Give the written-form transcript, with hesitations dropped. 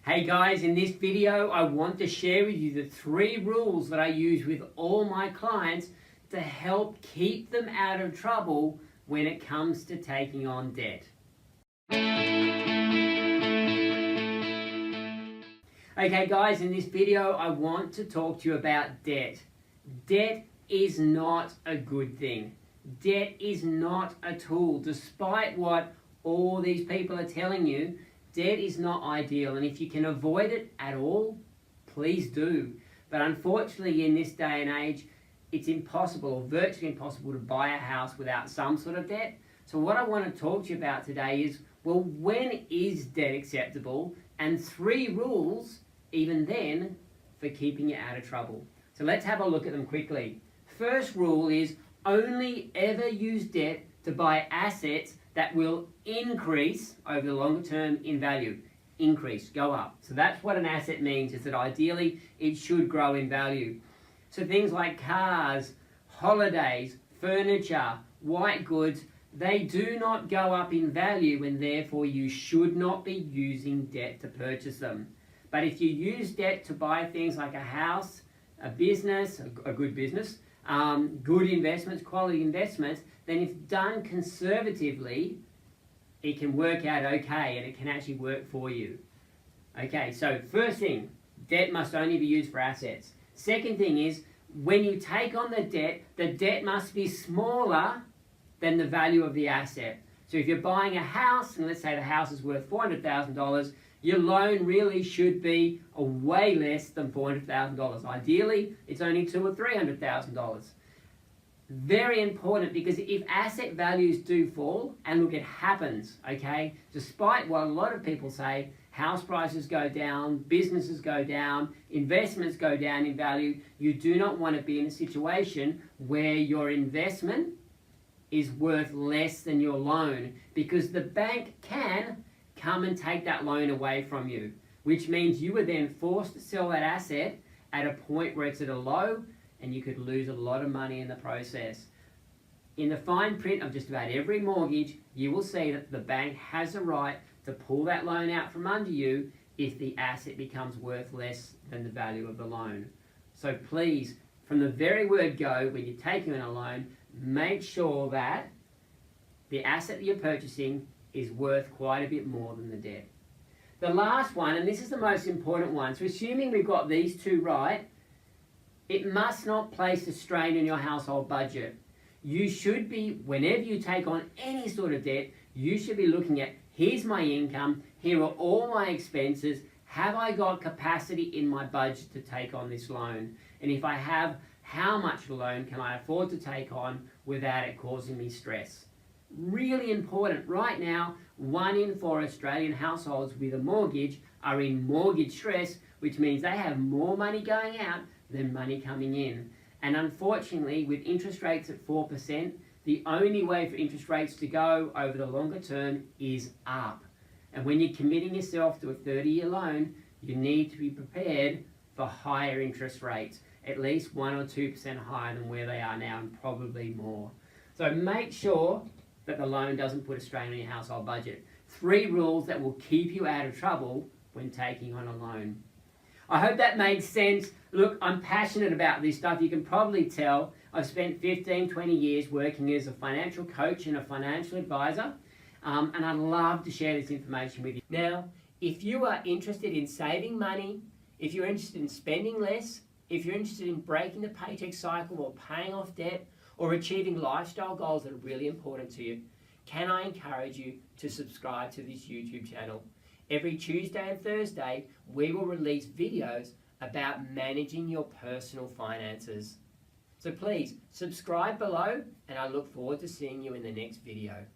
Hey guys, in this video I want to share with you the 3 rules that I use with all my clients to help keep them out of trouble when it comes to taking on debt. Okay guys, in this video I want to talk to you about debt. Debt is not a good thing. Debt is not a tool. Despite what all these people are telling you, debt is not ideal, and if you can avoid it at all, please do. But unfortunately in this day and age, it's impossible or virtually impossible to buy a house without some sort of debt. So what I want to talk to you about today is, well, when is debt acceptable? And 3 rules, even then, for keeping you out of trouble. So let's have a look at them quickly. First rule is only ever use debt to buy assets that will increase over the longer term in value. Increase, go up. So that's what an asset means, is that ideally it should grow in value. So things like cars, holidays, furniture, white goods, they do not go up in value, and therefore you should not be using debt to purchase them. But if you use debt to buy things like a house, a business, a good business, good investments, quality investments, then if done conservatively, it can work out okay and it can actually work for you. Okay, so first thing, debt must only be used for assets. Second thing is, when you take on the debt must be smaller than the value of the asset. So if you're buying a house, and let's say the house is worth $400,000, your loan really should be way less than $400,000. Ideally, it's only $200,000 or $300,000. Very important, because if asset values do fall, and look, it happens, okay? Despite what a lot of people say, house prices go down, businesses go down, investments go down in value. You do not want to be in a situation where your investment is worth less than your loan, because the bank can come and take that loan away from you, which means you were then forced to sell that asset at a point where it's at a low, and you could lose a lot of money in the process. In the fine print of just about every mortgage, you will see that the bank has a right to pull that loan out from under you if the asset becomes worth less than the value of the loan. So please, from the very word go, when you're taking on a loan, make sure that the asset that you're purchasing is worth quite a bit more than the debt. The last one, and this is the most important one, so assuming we've got these 2 right, it must not place a strain on your household budget. You should be, whenever you take on any sort of debt, you should be looking at, here's my income, here are all my expenses, have I got capacity in my budget to take on this loan? And if I have, how much loan can I afford to take on without it causing me stress? Really important. Right now, 1 in 4 Australian households with a mortgage are in mortgage stress, which means they have more money going out than money coming in. And unfortunately, with interest rates at 4%, the only way for interest rates to go over the longer term is up. And when you're committing yourself to a 30-year loan, you need to be prepared for higher interest rates, at least 1 or 2% higher than where they are now, and probably more. So make sure that the loan doesn't put a strain on your household budget. 3 rules that will keep you out of trouble when taking on a loan. I hope that made sense. Look, I'm passionate about this stuff. You can probably tell I've spent 15, 20 years working as a financial coach and a financial advisor, and I'd love to share this information with you. Now, if you are interested in saving money, if you're interested in spending less, if you're interested in breaking the paycheck cycle or paying off debt, or achieving lifestyle goals that are really important to you, can I encourage you to subscribe to this YouTube channel? Every Tuesday and Thursday, we will release videos about managing your personal finances. So please, subscribe below, and I look forward to seeing you in the next video.